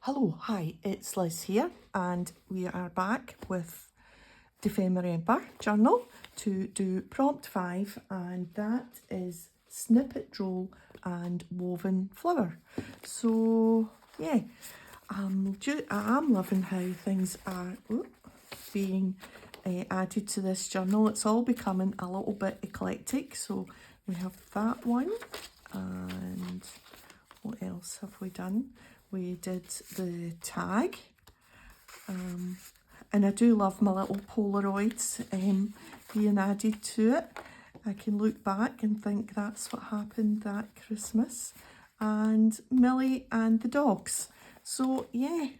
Hello, hi, it's Liz here, and we are back with Defember journal to do prompt 5, and that is snippet roll and woven flower. So yeah, I am loving how things are being added to this journal. It's all becoming a little bit eclectic. So we have that one, and what else have we done? We did the tag, and I do love my little Polaroids being added to it. I can look back and think that's what happened that Christmas. And Millie and the dogs. So yeah,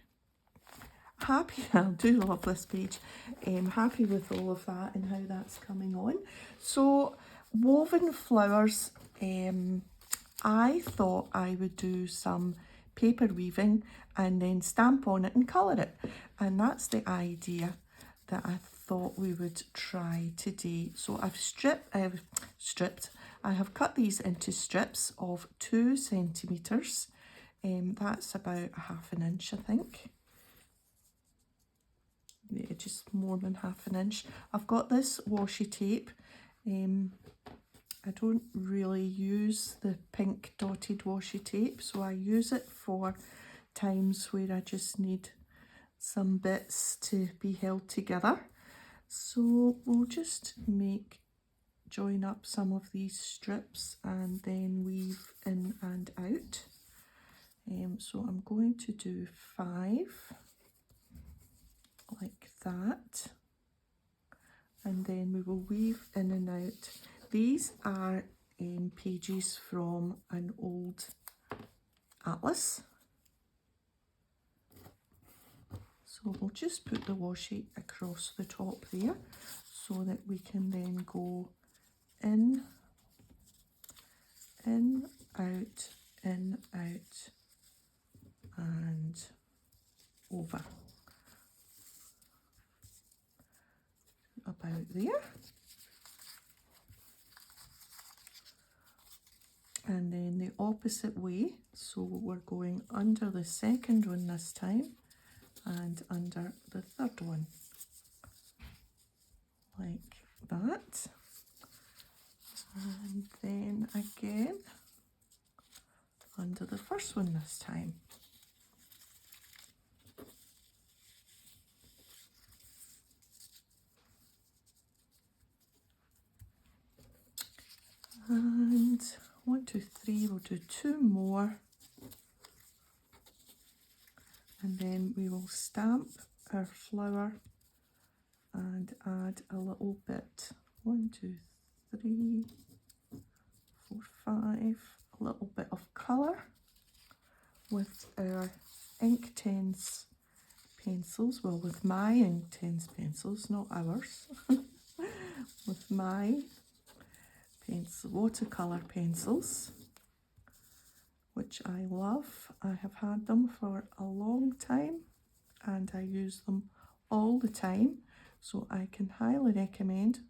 happy. I do love this page. Happy with all of that and how that's coming on. So woven flowers, I thought I would do some paper weaving and then stamp on it and colour it, and that's the idea that I thought we would try today. So I have cut these into strips of 2 centimetres. That's about a half an inch, I think. Yeah, just more than half an inch. I've got this washi tape. I don't really use the pink dotted washi tape, so I use it for times where I just need some bits to be held together. So we'll just join up some of these strips and then weave in and out. So I'm going to do 5 like that, and then we will weave in and out. These are pages from an old atlas. So we'll just put the washi across the top there so that we can then go in, out, and over. About there. And then the opposite way, so we're going under the second one this time and under the third one, like that. And then again under the first one this time. And 1, 2, 3, we'll do 2 more, and then we will stamp our flower and add a little bit. 1, 2, 3, 4, 5, a little bit of colour with our Inktense pencils. Well, with my Inktense pencils, not ours. With my watercolour pencils, which I love. I have had them for a long time and I use them all the time, so I can highly recommend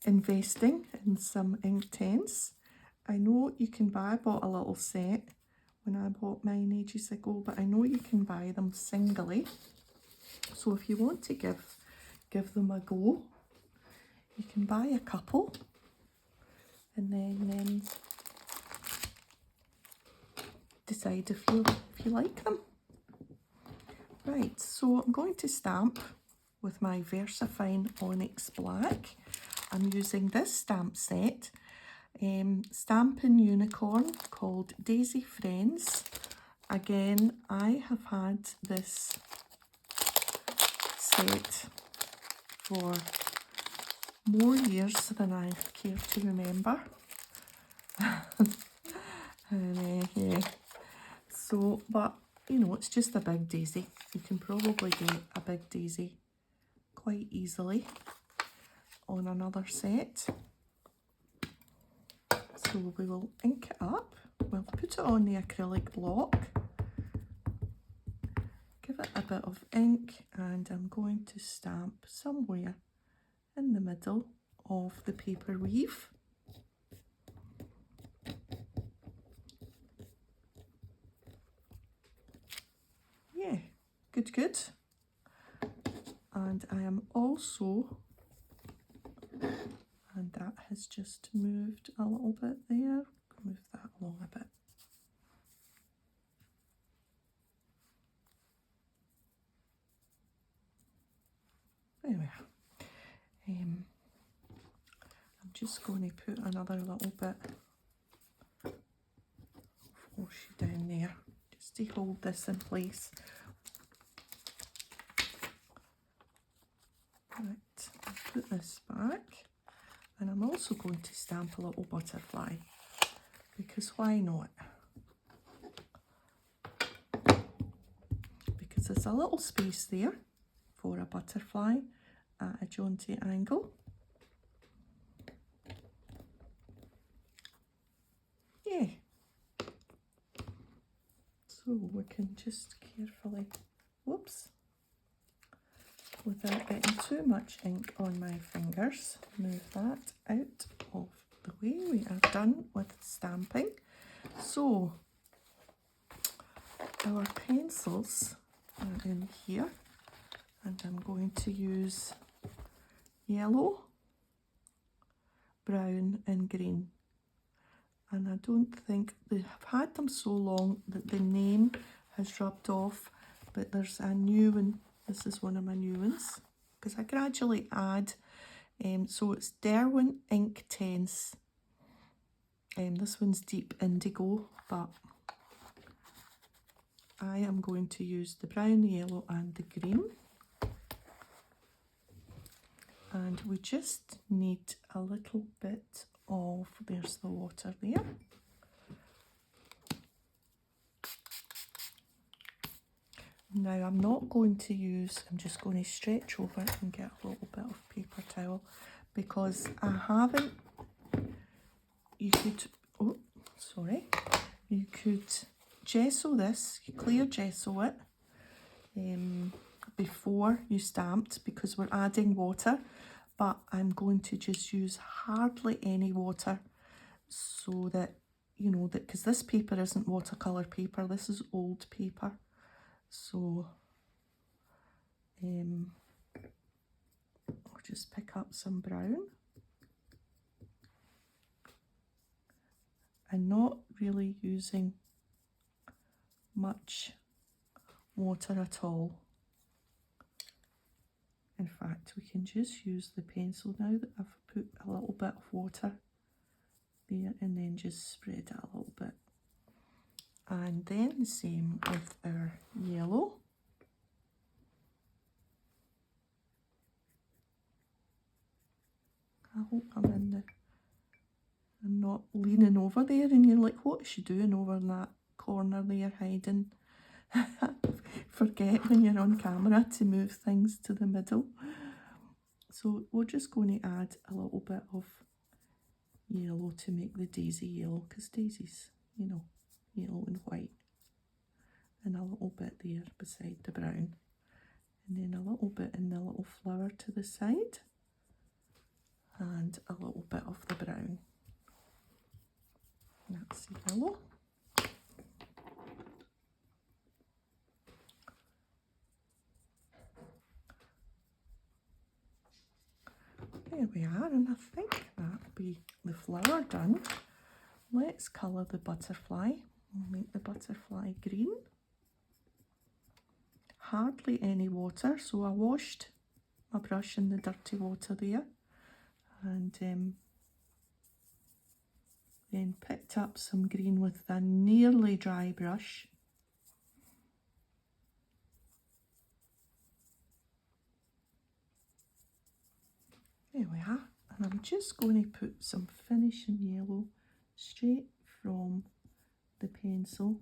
investing in some Inktense. I know you can buy, I bought a little set when I bought mine ages ago, but I know you can buy them singly. So if you want to give them a go, you can buy a couple and then decide if you like them. Right, so I'm going to stamp with my VersaFine Onyx Black. I'm using this stamp set, Stampin' Unicorn, called Daisy Friends. Again, I have had this set for more years than I care to remember. And yeah, so, but you know, it's just a big daisy. You can probably get a big daisy quite easily on another set. So we will ink it up. We'll put it on the acrylic block, give it a bit of ink, and I'm going to stamp somewhere in the middle of the paper weave. good, good. And I am also, and that has just moved a little bit there, move that along a bit. There we are. I'm just going to put another little bit of washi down there, just to hold this in place. Right, I'll put this back, and I'm also going to stamp a little butterfly, because why not? Because there's a little space there for a butterfly at a jaunty angle. Yeah. So we can just carefully, whoops, without getting too much ink on my fingers, move that out of the way. We are done with stamping. So our pencils are in here, and I'm going to use yellow, brown and green. And I don't think they have had them so long that the name has rubbed off, but there's a new one. This is one of my new ones, because I gradually add, so it's Derwent Ink Tense. This one's Deep Indigo, but I am going to use the brown, the yellow and the green. And we just need a little bit of, there's the water there. Now I'm not going to use, I'm just going to stretch over it and get a little bit of paper towel, because I haven't, you could, oh, sorry, you could gesso this, you clear gesso it before you stamped, because we're adding water, but I'm going to just use hardly any water, so that, you know, that, because this paper isn't watercolour paper, this is old paper. So I'll just pick up some brown, and not really using much water at all. In fact, we can just use the pencil now that I've put a little bit of water there, and then just spread it a little bit. And then the same with our yellow. I hope I'm not leaning over there and you're like, what is she doing over in that corner there hiding? Forget when you're on camera to move things to the middle. So we're just going to add a little bit of yellow to make the daisy yellow, because daisies, you know, yellow and white. And a little bit there beside the brown. And then a little bit in the little flower to the side. And a little bit of the brown. That's the yellow. There we are, and I think that'll be the flower done. Let's colour the butterfly. We'll make the butterfly green. Hardly any water, so I washed my brush in the dirty water there, and then picked up some green with a nearly dry brush. There we are, and I'm just going to put some finishing yellow straight from the pencil,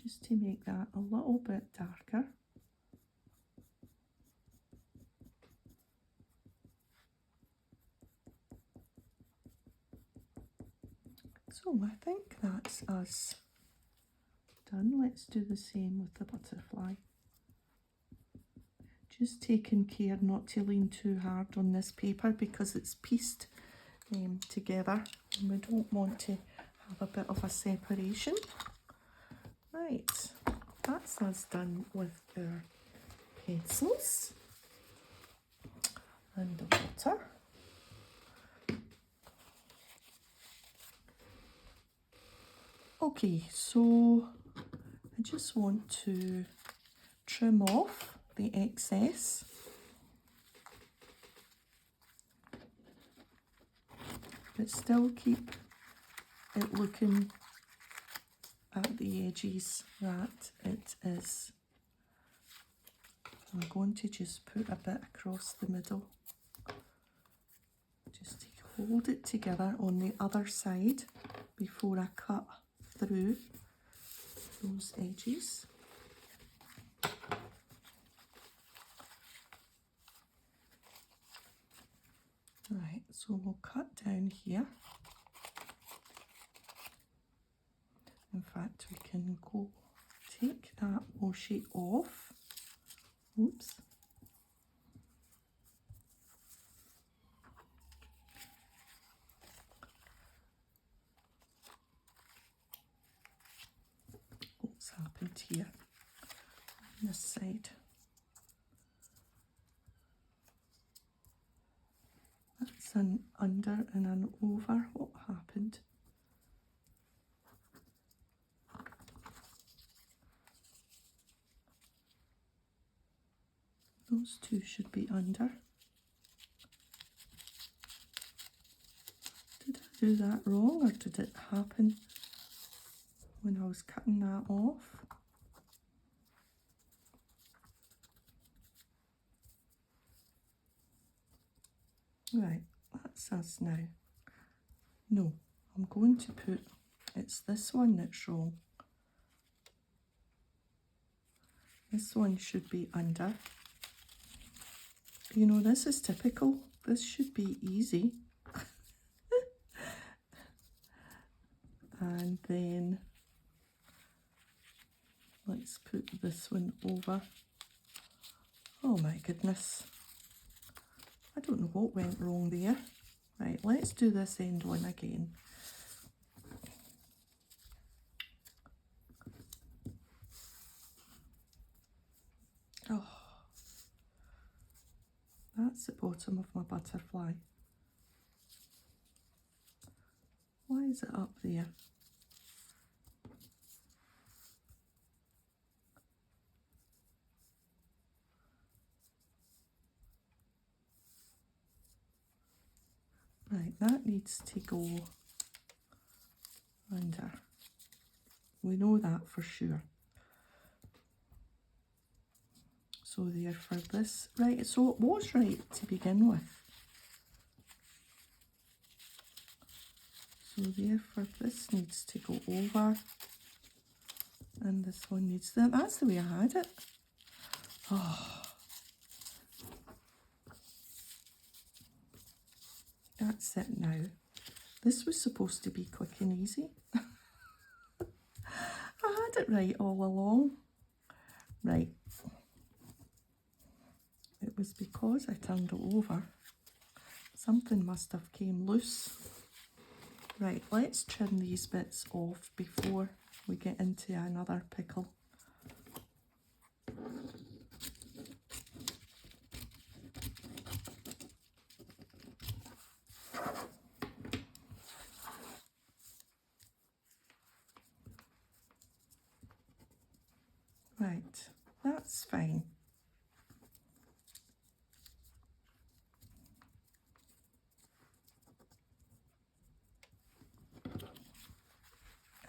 just to make that a little bit darker. So I think that's us done. Let's do the same with the butterfly. Just taking care not to lean too hard on this paper, because it's pieced together and we don't want to have a bit of a separation. Right, that's us done with our pencils and the water. Okay, so I just want to trim off the excess. But still keep it looking at the edges that it is. I'm going to just put a bit across the middle, just to hold it together on the other side before I cut through those edges. Right, so we'll cut down here. In fact, we can go take that washi off. Oops. What's happened here on this side? That's an under and an over. What happened? Those two should be under. Did I do that wrong, or did it happen when I was cutting that off? Right, that's us now. No, I'm going to put, it's this one that's wrong. This one should be under. You know, this is typical. This should be easy. And then let's put this one over. Oh my goodness. I don't know what went wrong there. Right, let's do this end one again. Oh, that's the bottom of my butterfly. Why is it up there? Right, that needs to go under. We know that for sure. So there for this, right, so it was right to begin with. So there for this needs to go over, and this one needs that. That's the way I had it. Oh, that's it now. This was supposed to be quick and easy. I had it right all along. Right. It was because I turned it over. Something must have came loose. Right, let's trim these bits off before we get into another pickle. Right, that's fine.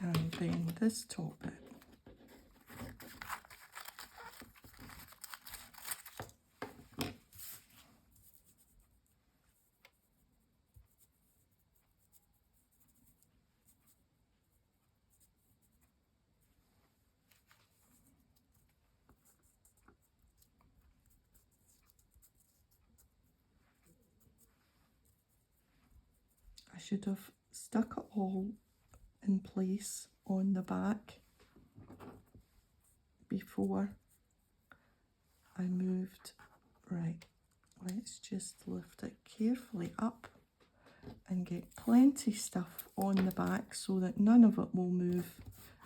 And then this top bit. I should have stuck it all in place on the back before I moved. Right, let's just lift it carefully up and get plenty stuff on the back so that none of it will move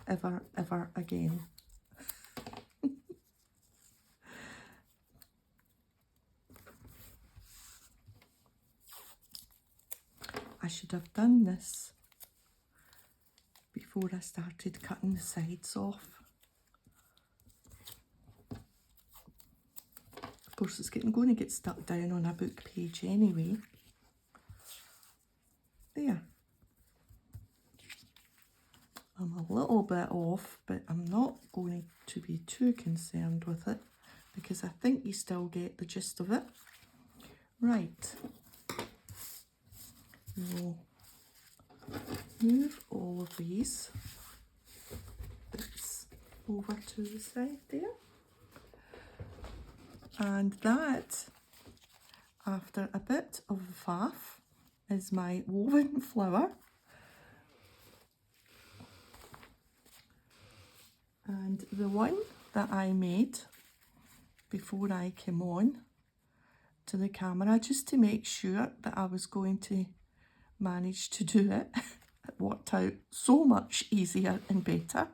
ever again. should have done this before I started cutting the sides off. Of course, it's going to get stuck down on a book page anyway. There. I'm a little bit off, but I'm not going to be too concerned with it because I think you still get the gist of it. Right. We'll move all of these bits over to the side there. And that, after a bit of faff, is my woven flower. And the one that I made before I came on to the camera, just to make sure that I was going to manage to do it, it worked out so much easier and better.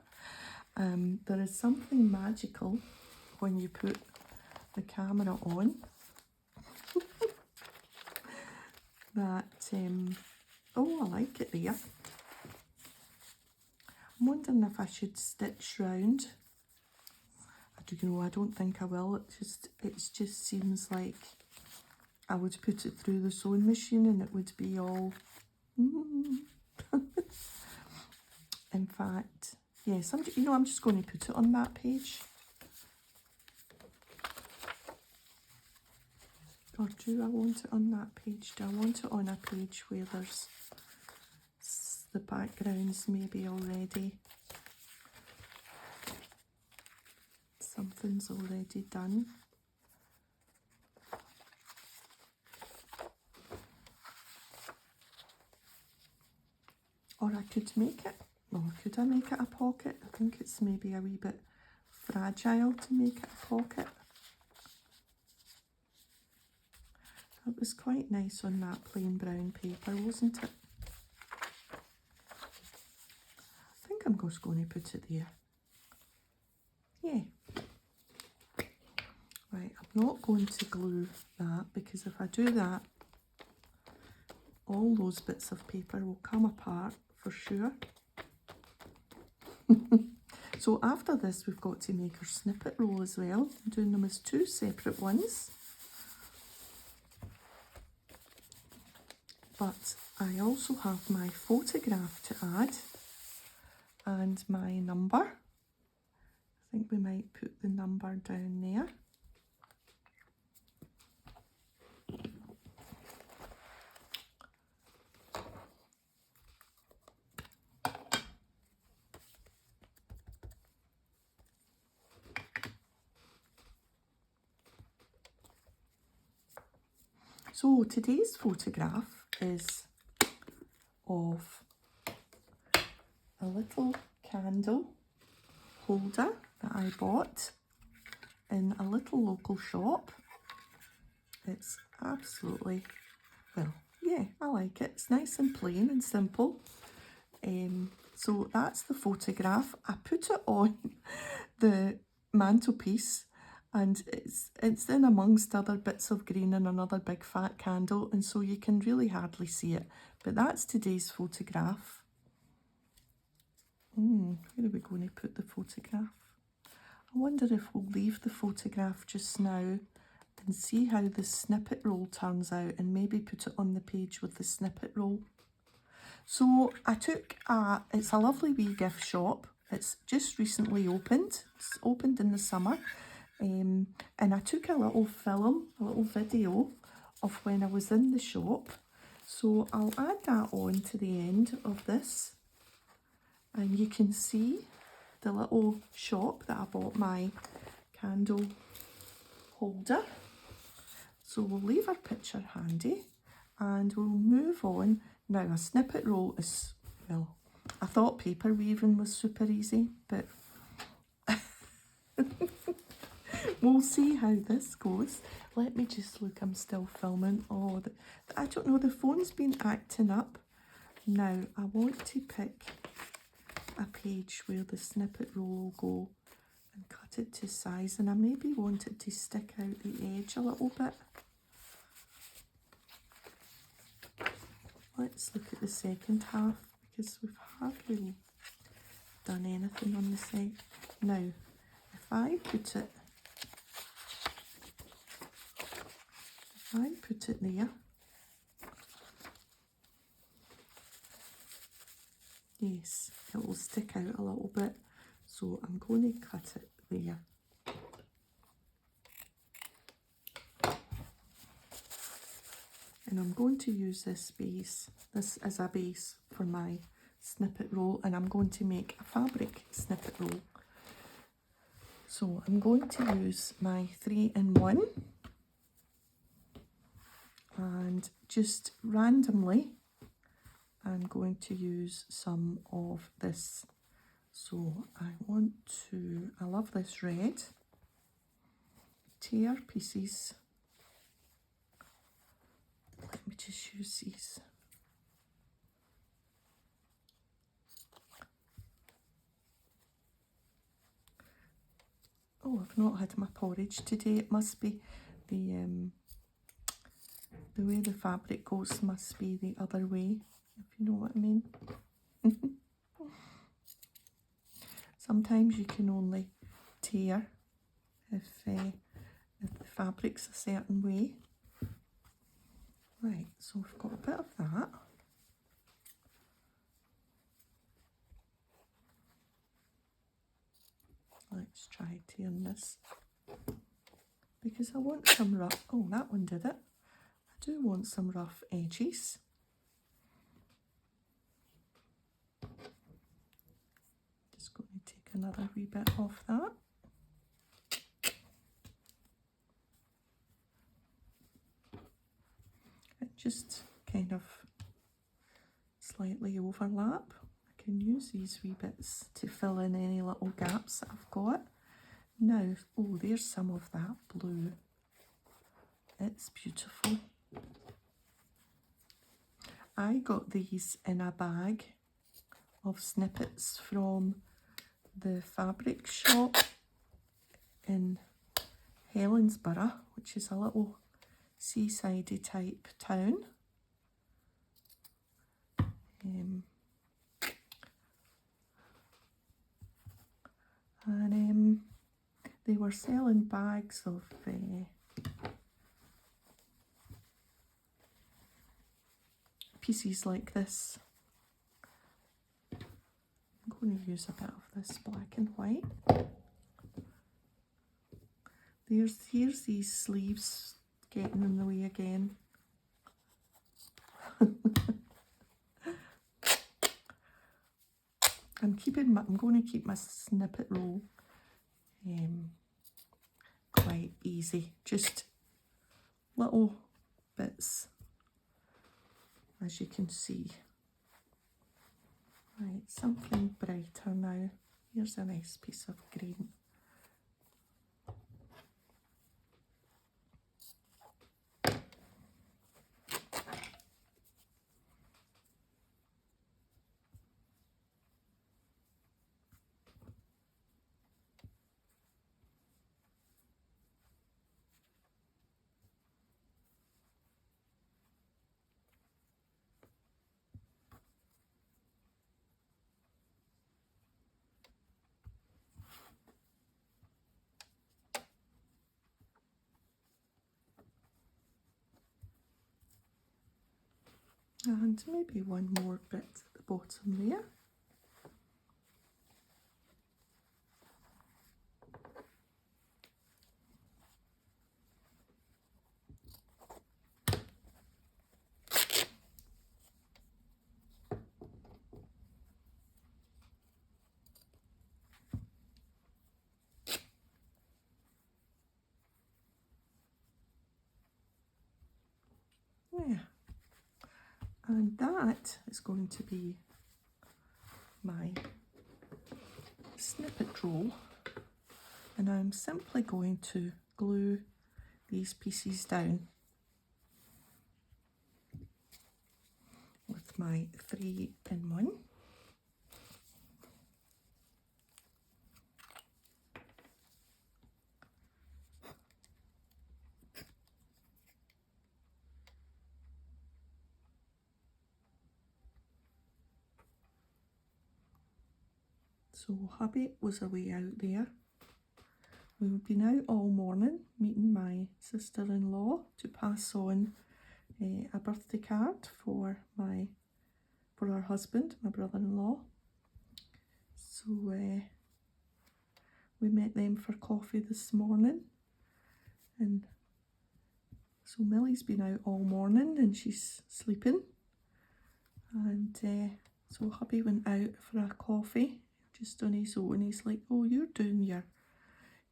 There is something magical when you put the camera on that, oh, I like it there. I'm wondering if I should stitch round. I don't know, I don't think I will. It just seems like I would put it through the sewing machine and it would be all in fact, yes, I'm just going to put it on that page. Or do I want it on that page? Do I want it on a page where there's the backgrounds maybe already? Something's already done. Or I could make it, or could I make it a pocket? I think it's maybe a wee bit fragile to make it a pocket. That was quite nice on that plain brown paper, wasn't it? I think I'm just going to put it there. Yeah. Right, I'm not going to glue that because if I do that, all those bits of paper will come apart for sure. So after this, we've got to make our snippet roll as well. I'm doing them as two separate ones. But I also have my photograph to add and my number. I think we might put the number down there. So today's photograph is of a little candle holder that I bought in a little local shop. It's absolutely, well, yeah, I like it. It's nice and plain and simple. So that's the photograph. I put it on the mantelpiece and it's in amongst other bits of green and another big fat candle, and so you can really hardly see it. But that's today's photograph. Where are we going to put the photograph? I wonder if we'll leave the photograph just now and see how the snippet roll turns out and maybe put it on the page with the snippet roll. So I took it's a lovely wee gift shop. It's just recently opened. It's opened in the summer. And I took a little film, a little video of when I was in the shop. So I'll add that on to the end of this. And you can see the little shop that I bought my candle holder. So we'll leave our picture handy and we'll move on. Now a snippet roll is, well, I thought paper weaving was super easy, but we'll see how this goes. Let me just look, I'm still filming. Oh, I don't know, the phone's been acting up. Now I want to pick a page where the snippet roll will go and cut it to size, and I maybe want it to stick out the edge a little bit. let's look at the second half, because we haven't really done anything on the side. Now, if I put it there, yes, it will stick out a little bit, so I'm going to cut it there. And I'm going to use this as a base for my snippet roll, and I'm going to make a fabric snippet roll. So I'm going to use my 3-in-1 and just randomly I'm going to use some of this. So I love this red, tear pieces. Let me just use these. Oh, I've not had my porridge today. It must be the way the fabric goes must be the other way, if you know what I mean. Sometimes you can only tear if the fabric's a certain way. Right, so we've got a bit of that. Let's try tearing this, because I want some rough, oh, that one did it. I do want some rough edges. Just going to take another wee bit off that. And just kind of slightly overlap. I can use these wee bits to fill in any little gaps that I've got. Now, oh, there's some of that blue. It's beautiful. I got these in a bag of snippets from the fabric shop in Helensburgh, which is a little seaside type town. They were selling bags of pieces like this. I'm going to use a bit of this black and white. Here's these sleeves getting in the way again. I'm going to keep my snippet roll quite easy, just little bits, as you can see. Right, something brighter now. Here's a nice piece of green. And maybe one more bit at the bottom there. Yeah. And that is going to be my snippet roll, and I'm simply going to glue these pieces down with my 3-in-1. So hubby was away out there. We've been out all morning meeting my sister-in-law to pass on a birthday card for her husband, my brother-in-law. So we met them for coffee this morning, and so Millie's been out all morning and she's sleeping, and so hubby went out for a coffee just on his own. He's like, oh, you're doing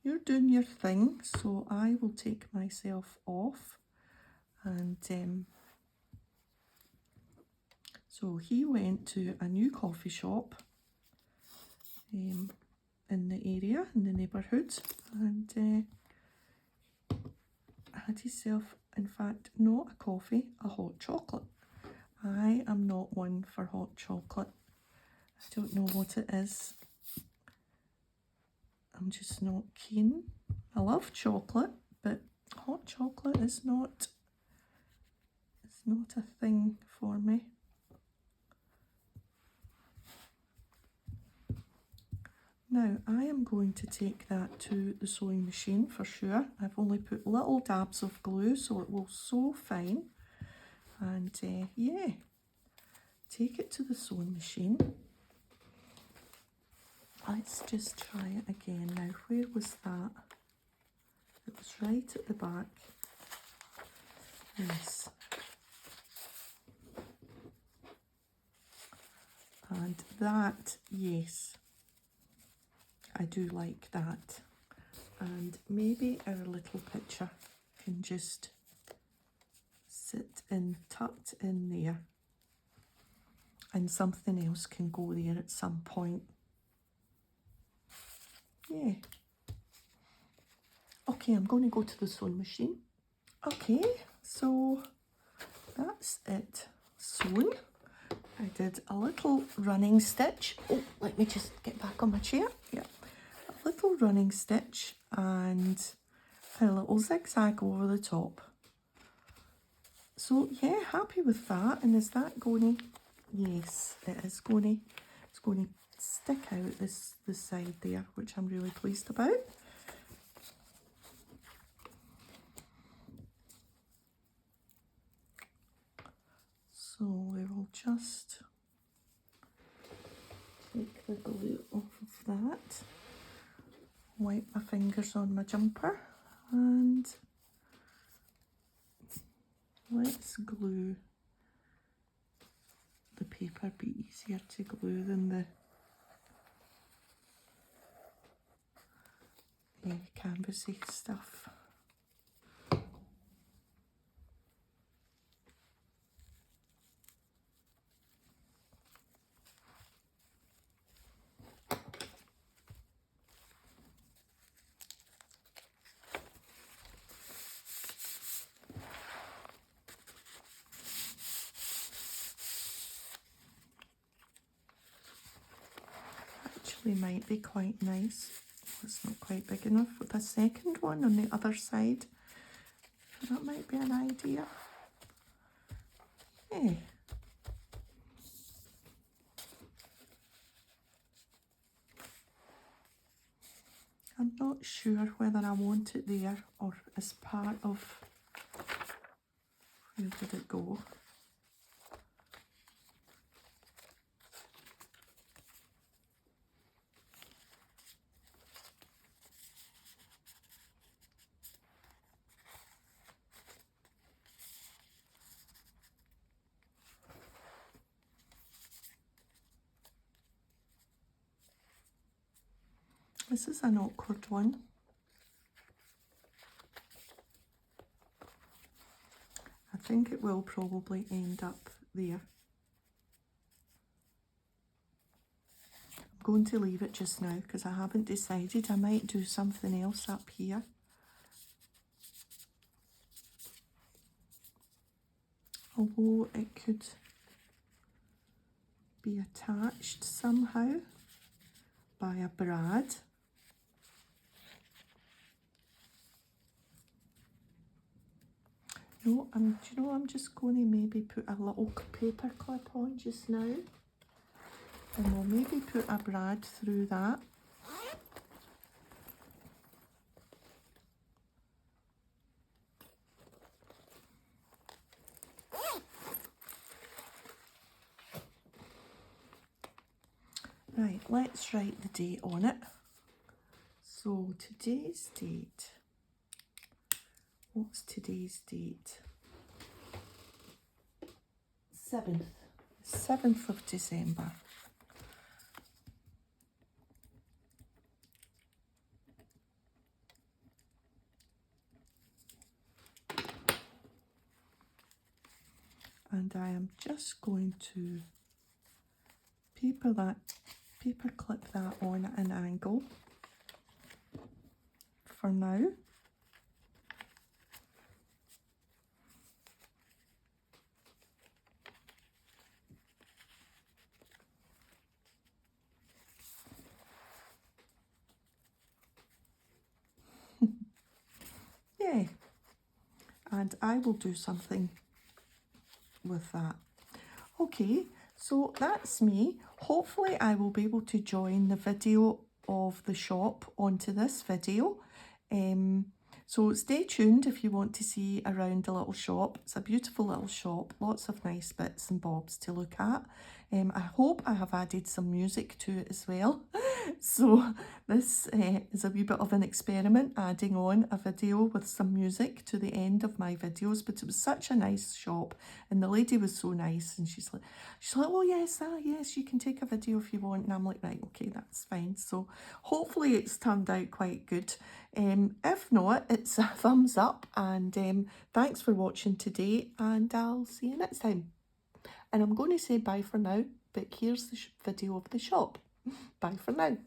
your thing, so I will take myself off. And so he went to a new coffee shop in the area, in the neighbourhood, and had himself, in fact, not a coffee, a hot chocolate. I am not one for hot chocolate. I don't know what it is. I'm just not keen. I love chocolate, but hot chocolate is not, it's not a thing for me. Now, I am going to take that to the sewing machine for sure. I've only put little dabs of glue so it will sew fine. And yeah, take it to the sewing machine. Let's just try it again now. Where was that? It was right at the back. Yes. And that, yes, I do like that. And maybe our little picture can just sit in, tucked in there. And something else can go there at some point. Yeah. Okay, I'm going to go to the sewing machine. Okay, so that's it sewn. I did a little running stitch. Oh, let me just get back on my chair. Yeah, a little running stitch and a little zigzag over the top. So yeah, happy with that. And is that going to, yes, it is going to, it's going to stick out this side there, which I'm really pleased about. So we will just take the glue off of that, wipe my fingers on my jumper, and let's glue. The paper be easier to glue than the canvasy stuff. Actually might be quite nice. It's not quite big enough with a second one on the other side. That might be an idea. Yeah. I'm not sure whether I want it there or as part of, where did it go? This is an awkward one. I think it will probably end up there. I'm going to leave it just now because I haven't decided. I might do something else up here. Although it could be attached somehow by a brad. No, do you know, I'm just going to maybe put a little paper clip on just now. And we'll maybe put a brad through that. Right, let's write the date on it. So today's date, what's today's date? 7th of December. And I am just going to paper clip that on at an angle for now. Yeah, and I will do something with that. Okay, so that's me. Hopefully I will be able to join the video of the shop onto this video. So stay tuned if you want to see around the little shop. It's a beautiful little shop, lots of nice bits and bobs to look at. I hope I have added some music to it as well. So this is a wee bit of an experiment, adding on a video with some music to the end of my videos, but it was such a nice shop and the lady was so nice, and she's like, oh yes, yes, you can take a video if you want, and I'm like, right, okay, that's fine. So hopefully it's turned out quite good. If not, it's a thumbs up, and thanks for watching today, and I'll see you next time. And I'm going to say bye for now, but here's the video of the shop. Bye for now.